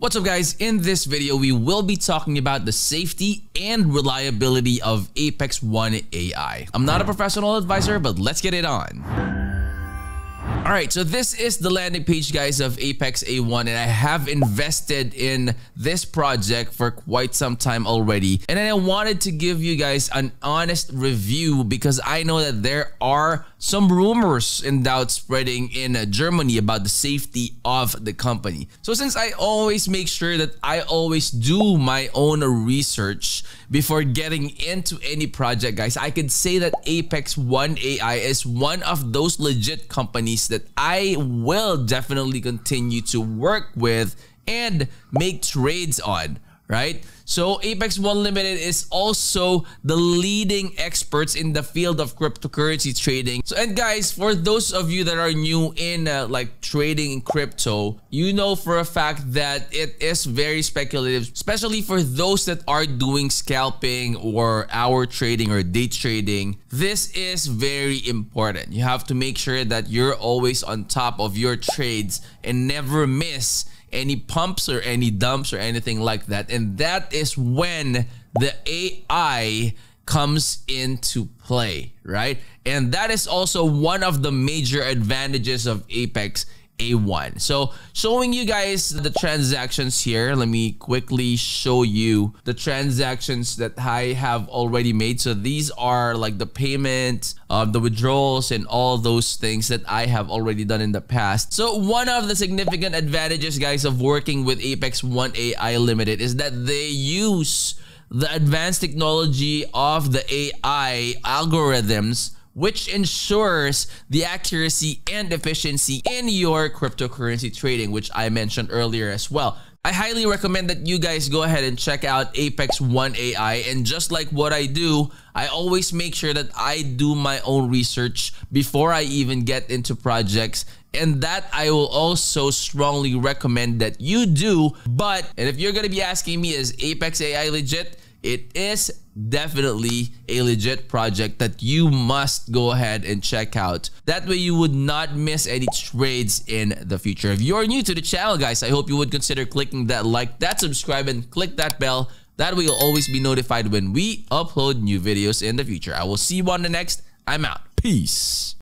What's up guys, in this video we will be talking about the safety and reliability of Apex One AI. I'm not a professional advisor, but let's get it on. Alright, so this is the landing page guys of Apex A1, and I have invested in this project for quite some time already. And then I wanted to give you guys an honest review because I know that there are some rumors and doubts spreading in Germany about the safety of the company. So since I always make sure that I always do my own research before getting into any project guys, I could say that Apex One AI is one of those legit companies that I will definitely continue to work with and make trades on, right? So Apex One Limited is also the leading experts in the field of cryptocurrency trading. So, and guys, for those of you that are new in like trading in crypto, you know for a fact that it is very speculative, especially for those that are doing scalping or hour trading or day trading. This is very important. You have to make sure that you're always on top of your trades and never miss any pumps or any dumps or anything like that. And that is when the AI comes into play, right? And that is also one of the major advantages of Apex A1. So showing you guys the transactions here, let me quickly show you the transactions that I have already made. So these are like the payments, the withdrawals, and all those things that I have already done in the past. So one of the significant advantages guys of working with Apex One AI Limited is that they use the advanced technology of the AI algorithms, which ensures the accuracy and efficiency in your cryptocurrency trading, which I mentioned earlier as well. I highly recommend that you guys go ahead and check out Apex One AI, and just like what I do, I always make sure that I do my own research before I even get into projects, and that I will also strongly recommend that you do. And if you're gonna be asking me, is Apex AI legit? It is definitely a legit project that you must go ahead and check out. That way you would not miss any trades in the future. If you're new to the channel guys, I hope you would consider clicking that like, that subscribe, and click that bell. That way you'll always be notified when we upload new videos in the future. I will see you on the next. I'm out. Peace.